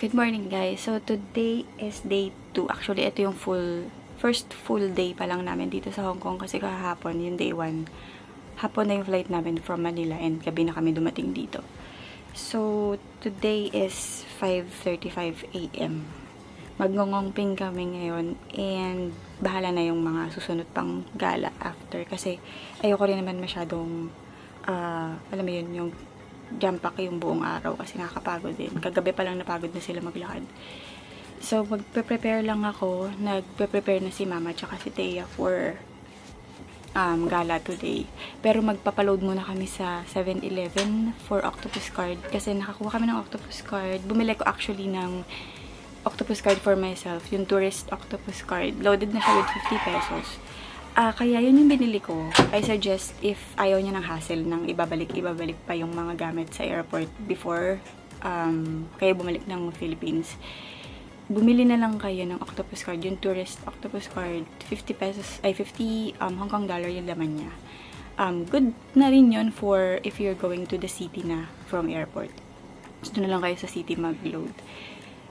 Good morning guys. So today is day 2. Actually ito yung first full day pa lang namin dito sa Hong Kong kasi kahapon yung day 1. Hapon na yung flight namin from Manila and gabi na kami dumating dito. So today is 5:35 AM. Magngongongping kami ngayon and bahala na yung mga susunod pang gala after kasi ayoko rin naman masyadong alam mo yun, yung jump pack yung buong araw kasi nakakapagod din. Kagabi pa lang napagod na sila maglakad. So, magpe-prepare lang ako. Nagpe-prepare na si Mama tsaka si Thea for gala today. Pero magpapaload muna kami sa 7-Eleven for octopus card kasi nakakuha kami ng octopus card. Bumili ko actually ng octopus card for myself. Yung tourist octopus card. Loaded na siya with 50 pesos. Kaya yun yung binili ko. I suggest if ayaw niya ng hassle ng ibabalik pa yung mga gamit sa airport before kayo bumalik ng Philippines. Bumili na lang kayo ng octopus card, yung tourist octopus card, 50 pesos, ay 50 Hong Kong dollar yung laman niya. Good na rin yun for if you're going to the city na from airport. Gusto na lang kayo sa city mag-load.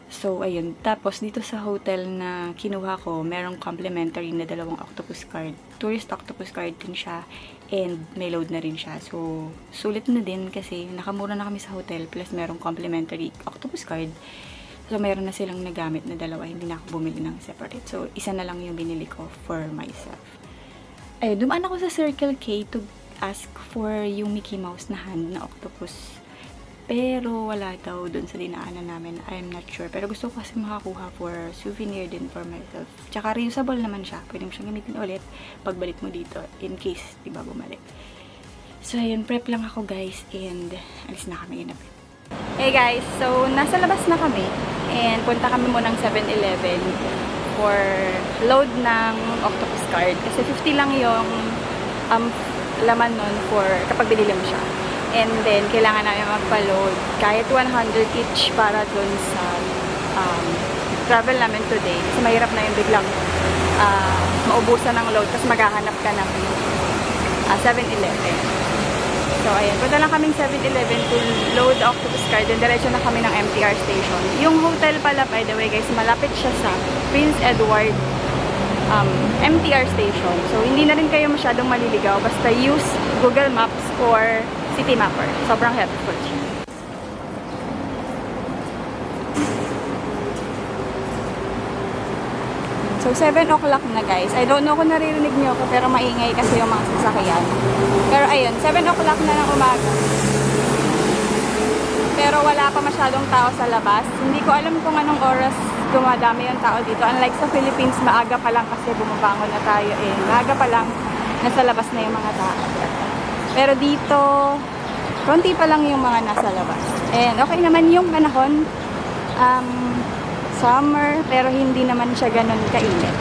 So, ayun. Tapos, dito sa hotel na kinuha ko, merong complimentary na 2 octopus card. Tourist octopus card din siya. And may load na rin siya. So, sulit na din kasi nakamura na kami sa hotel. Plus, merong complimentary octopus card. So, meron na silang nagamit na 2. Hindi na ako bumili ng separate. So, isa na lang yung binili ko for myself. Ayun, dumaan ako sa Circle K to ask for yung Mickey Mouse na hand na octopus. Pero wala daw dun sa dinaanan namin. I'm not sure. Pero gusto ko kasi makakuha for souvenir din for myself. Tsaka reusable naman siya. Pwede mo siyang gamitin ulit pagbalik mo dito. In case, diba, bumalik. So, ayun. Prep lang ako, guys. And, alis na kami inapit. Hey, guys. So, nasa labas na kami. And, punta kami munang 7-Eleven for load ng octopus card. Kasi 50 lang yung laman nun for kapag binili mo siya. And then, kailangan namin magpa-load kahit 100 each para dun sa travel namin today. Kasi mahirap na yung biglang maubusan ng load kasi maghahanap ka ng 7-Eleven. So, ayan. Punta lang kaming 7-Eleven to load the octopus card. Then, diretso na kami ng MTR station. Yung hotel pala, by the way, guys, malapit siya sa Prince Edward MTR station. So, hindi na rin kayo masyadong maliligaw. Basta use Google Maps or City Mapper. Sobrang helpful siya. So, 7 o'clock na, guys. I don't know kung naririnig niyo ako, pero maingay kasi yung mga sasakyan. Pero, ayun, 7 o'clock na ng umaga. Pero, wala pa masyadong tao sa labas. Hindi ko alam kung anong oras dumadami yung tao dito. Unlike sa Philippines, maaga pa lang kasi bumabangon na tayo. Maaga pa lang, nasa labas na yung mga tao. Pero dito, konti pa lang yung mga nasa labas. And okay naman yung panahon. Summer, pero hindi naman siya ganun kainit.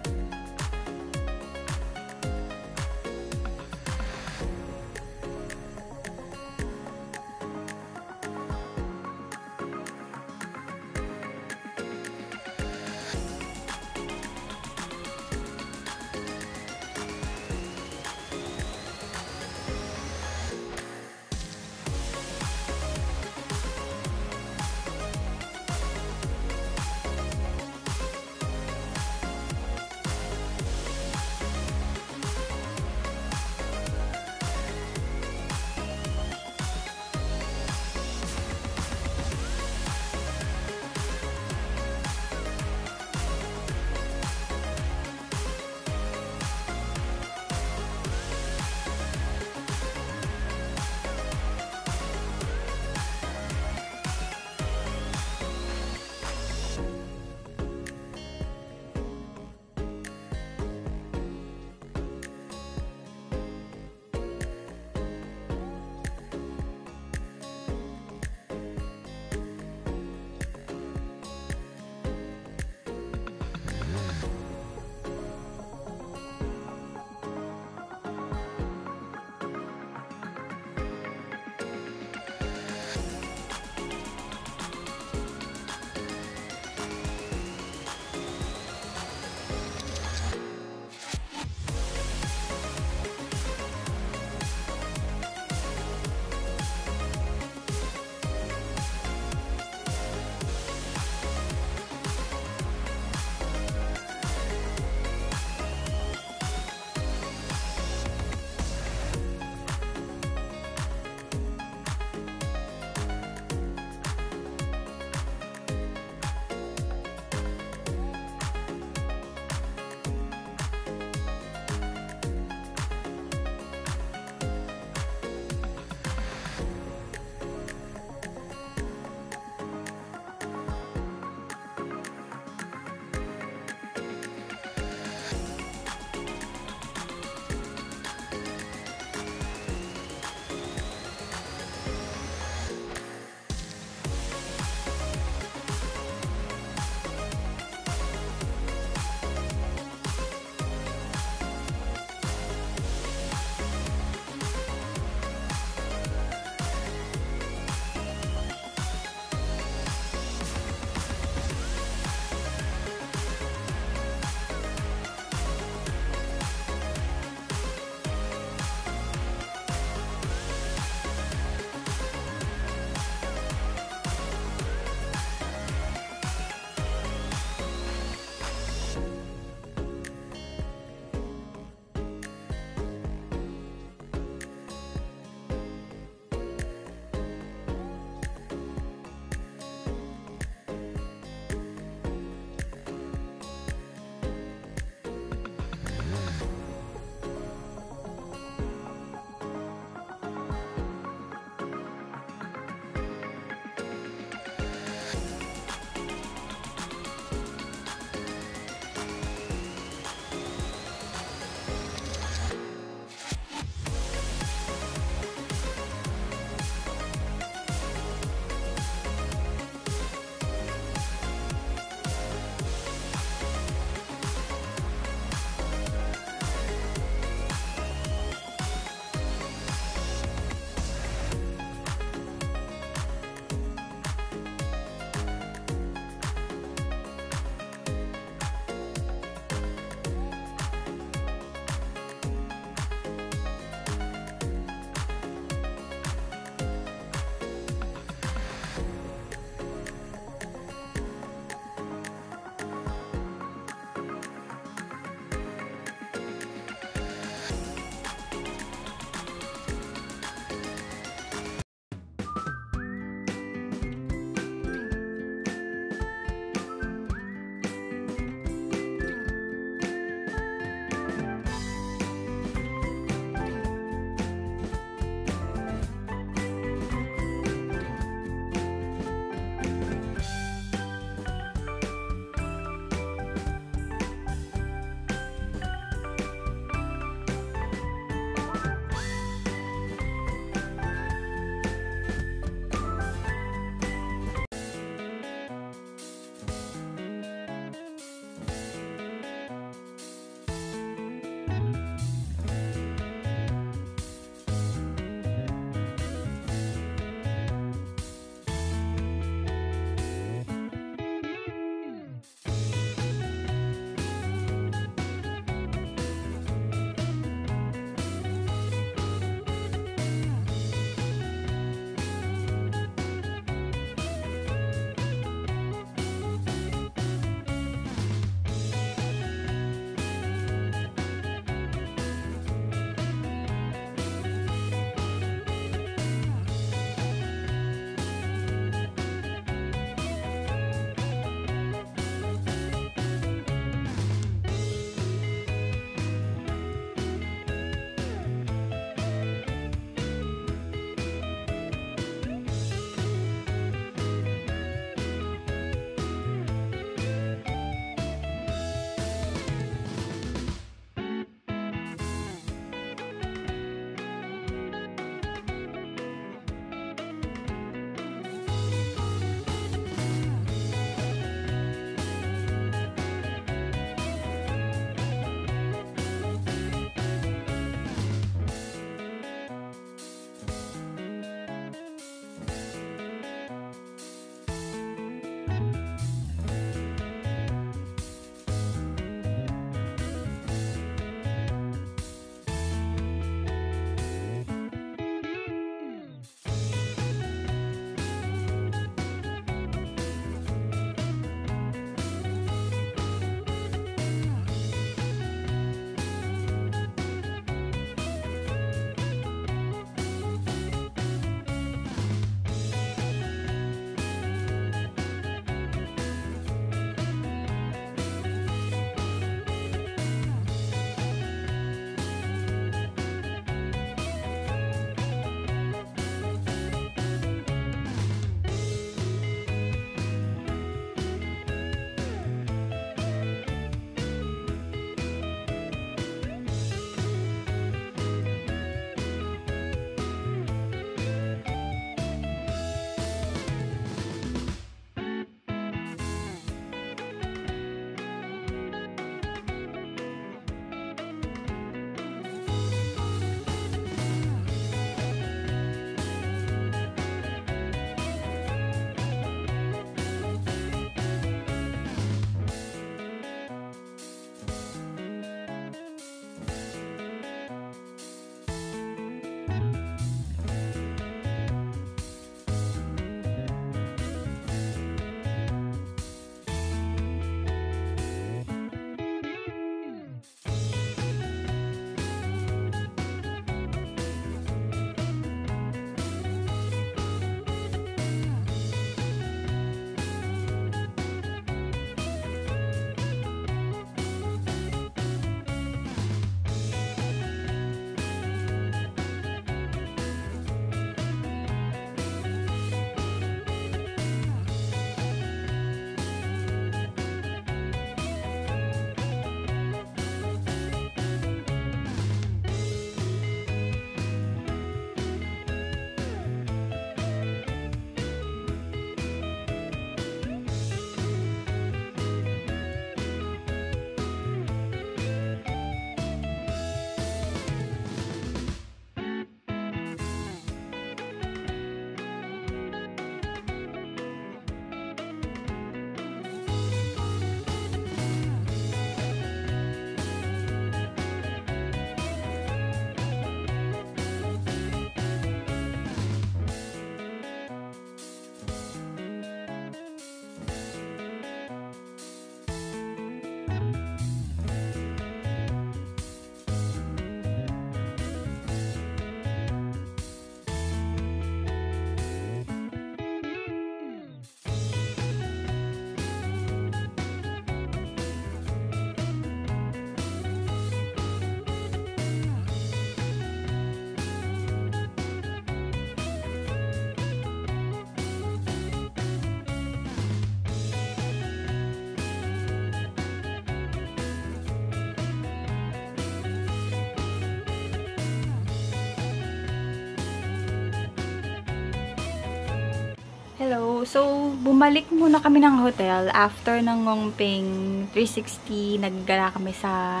Hello! So, bumalik muna kami ng hotel after ng Ngongping 360. Naggala kami sa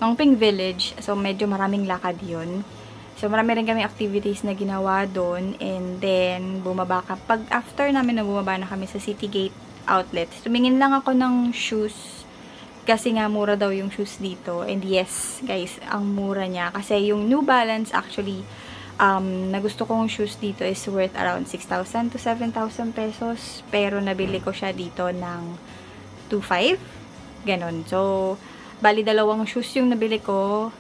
Ngongping Village. So, medyo maraming lakad yun. So, marami rin kami activities na ginawa doon. And then, bumaba ka. Pag after namin na bumaba na kami sa Citygate outlet, tumingin lang ako ng shoes. Kasi nga, mura daw yung shoes dito. And yes, guys, ang mura niya. Kasi yung New Balance actually, na gusto kong shoes dito is worth around 6,000 to 7,000 pesos. Pero nabili ko siya dito ng 2,500. Ganon. So, bali dalawang shoes yung nabili ko.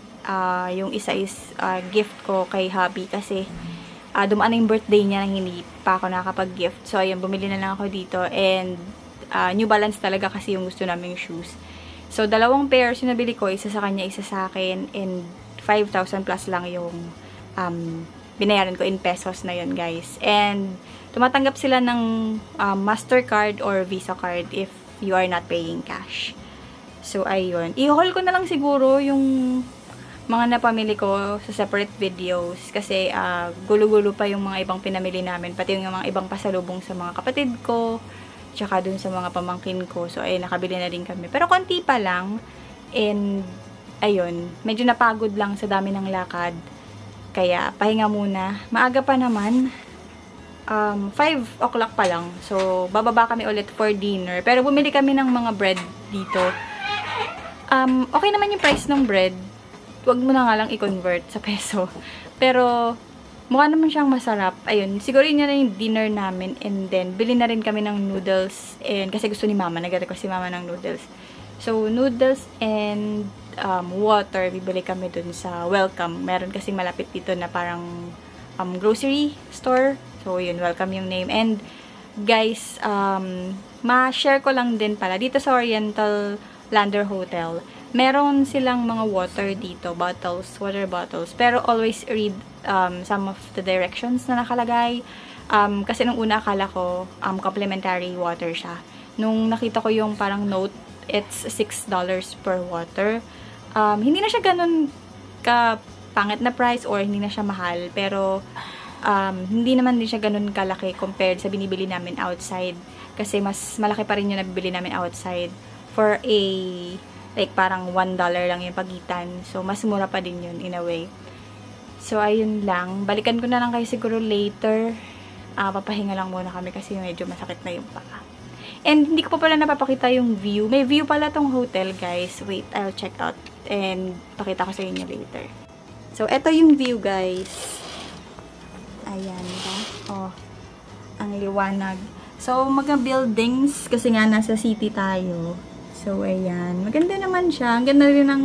Yung isa is gift ko kay hubby kasi dumaan na yung birthday niya nang hindi pa ako nakakapag-gift. So, ayun, bumili na lang ako dito. And New Balance talaga kasi yung gusto namin shoes. So, dalawang pairs yung nabili ko. Isa sa kanya, isa sa akin. And 5,000 plus lang yung binayaran ko in pesos na yun, guys. And tumatanggap sila ng Mastercard or Visa card if you are not paying cash. So, ayun. I-haul ko na lang siguro yung mga napamili ko sa separate videos kasi gulo-gulo pa yung mga ibang pinamili namin. Pati yung mga ibang pasalubong sa mga kapatid ko, tsaka dun sa mga pamangkin ko. So, ayun, nakabili na din kami. Pero konti pa lang. And, ayun, medyo napagod lang sa dami ng lakad. Kaya, pahinga muna. Maaga pa naman. 5 o'clock pa lang. So, bababa kami ulit for dinner. Pero bumili kami ng mga bread dito. Okay naman yung price ng bread. Huwag mo na nga lang i-convert sa peso. Pero, mukha naman siyang masarap. Ayun, siguro yun na yung dinner namin. And then, bili na rin kami ng noodles. And, kasi gusto ni mama. Nag-request si mama ng noodles. So, noodles and water, bibili kami dun sa Welcome. Meron kasing malapit dito na parang grocery store. So, yun, Welcome yung name. And, guys, ma-share ko lang din pala. Dito sa Oriental Lander Hotel, meron silang mga water dito, bottles, water bottles. Pero, always read some of the directions na nakalagay. Kasi nung una akala ko, complimentary water siya. Nung nakita ko yung parang note, it's $6 per water. Hindi na siya ganun ka pangit na price or hindi na siya mahal. Pero, hindi naman din siya ganun kalaki compared sa binibili namin outside. Kasi mas malaki pa rin yung nabibili namin outside. For a, like parang $1 lang yung pagitan. So, mas mura pa din yun in a way. So, ayun lang. Balikan ko na lang kayo siguro later. Papahinga lang muna kami kasi medyo masakit na yung paa. And hindi ko pa pala napapakita yung view. May view pala tong hotel, guys. Wait, I'll check out. And pakita ko sa inyo later. So, eto yung view, guys. Ayan, ba? Oh, ang liwanag. So, mga buildings, kasi nga nasa city tayo. So, ayan. Maganda naman siya. Ang ganda rin ng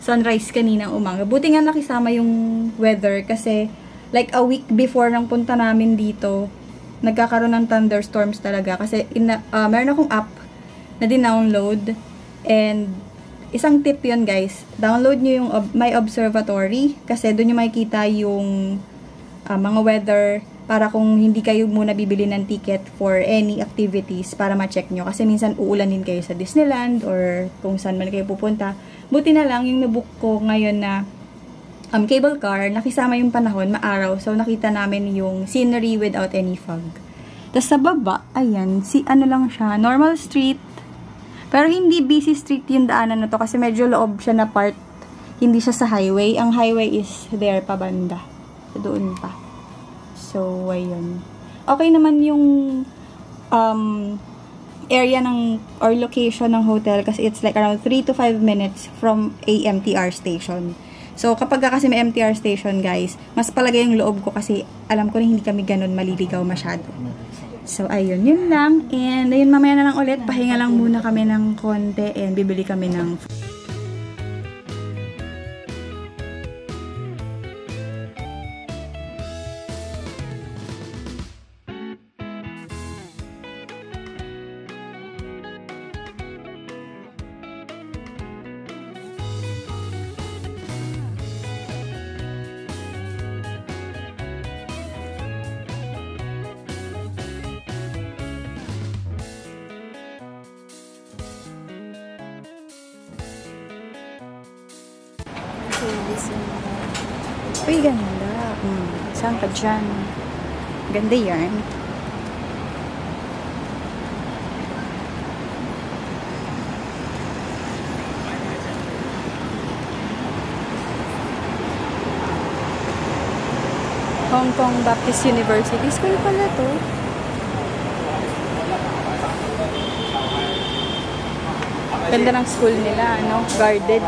sunrise kaninang umaga. Buti nga nakisama yung weather kasi like a week before ng punta namin dito, nagkakaroon ng thunderstorms talaga. Kasi meron akong app na din-download. And isang tip yun, guys. Download nyo yung My Observatory. Kasi doon nyo makikita yung mga weather para kung hindi kayo muna bibili ng ticket for any activities para ma-check nyo. Kasi minsan uulanin kayo sa Disneyland or kung saan man kayo pupunta. Buti na lang yung nabook ko ngayon na cable car, nakisama yung panahon, maaraw. So, nakita namin yung scenery without any fog. Tapos sa baba, ayan, ano lang siya, normal street. Pero hindi busy street yung daanan na to kasi medyo loob siya na part. Hindi siya sa highway. Ang highway is there pa banda. Doon pa. So, ayun. Okay naman yung area ng or location ng hotel kasi it's like around 3 to 5 minutes from a MTR station. So, kapag kasi may MTR station, guys, mas palagay yung loob ko kasi alam ko na hindi kami ganun maliligaw masyado. So, ayun. Yun lang. And, ayun, mamaya na lang ulit. Pahinga lang muna kami ng konti and bibili kami ng Uy, ganda. Saan ka dyan? Ganda yan. Hong Kong Baptist University. School pala to. Ganda ng school nila, ano? Guarded.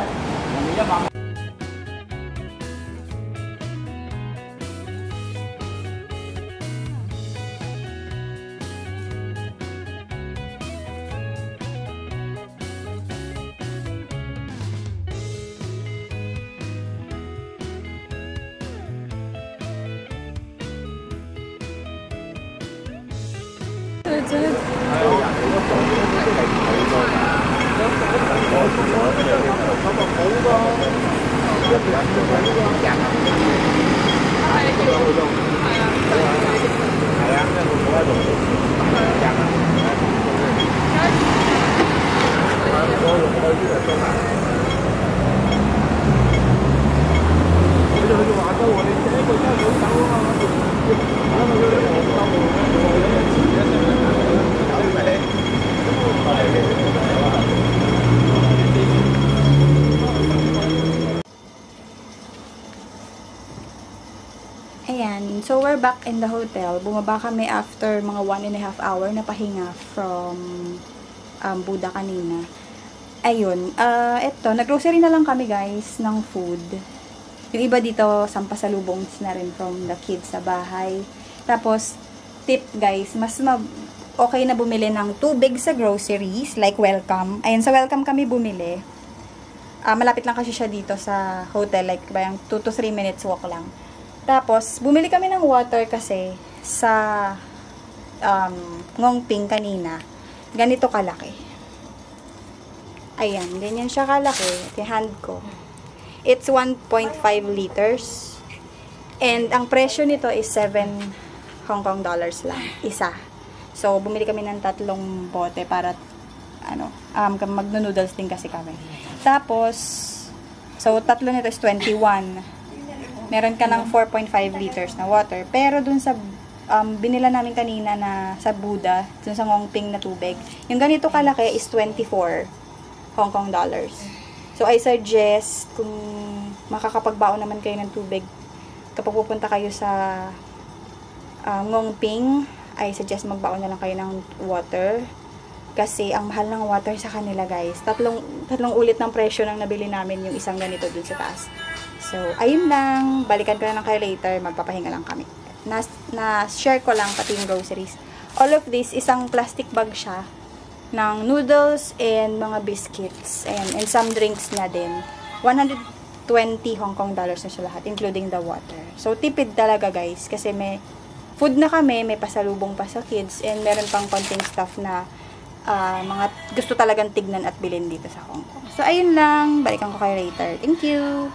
Ayan, so we're back in the hotel. Bumaba kami after mga 1.5 hour na pahinga from Buda kanina. Ayun, eto, nag-grocery na lang kami guys ng food. Yung iba dito, sampasalubong na rin from the kids sa bahay. Tapos, tip guys, mas okay na bumili ng tubig sa groceries, like Welcome. Ayun, sa Welcome kami bumili. Malapit lang kasi siya dito sa hotel, like bayang 2 to 3 minutes walk lang. Tapos, bumili kami ng water kasi sa Ngongping kanina. Ganito kalaki. Ayan, ganyan siya kalaki. Yung hand ko. It's 1.5 liters. And ang presyo nito is 7 Hong Kong dollars lang. Isa. So, bumili kami ng 3 bote para magno-noodles din kasi kami. Tapos, so, 3 nito is 21. Meron ka ng 4.5 liters na water. Pero dun sa binila namin kanina na sa Buda, dun sa Ngongping na tubig, yung ganito kalaki is 24 Hong Kong dollars. So, I suggest, kung makakapagbaon naman kayo ng tubig, kapag pupunta kayo sa Ngongping, I suggest magbaon na lang kayo ng water. Kasi, ang mahal ng water sa kanila, guys. Tatlong ulit ng presyo nang nabili namin yung isang ganito dun sa taas. So, ayun lang. Balikan ko na lang kayo later. Magpapahinga lang kami. Na-share ko lang pati yung groceries. All of this, isang plastic bag siya ng noodles and mga biscuits. And some drinks na din. 120 Hong Kong dollars na siya lahat, including the water. So, tipid talaga guys. Kasi may food na kami, may pasalubong pa sa kids, and meron pang konting stuff na mga gusto talagang tignan at bilhin dito sa Hong Kong. So, ayun lang. Balikan ko kayo later. Thank you!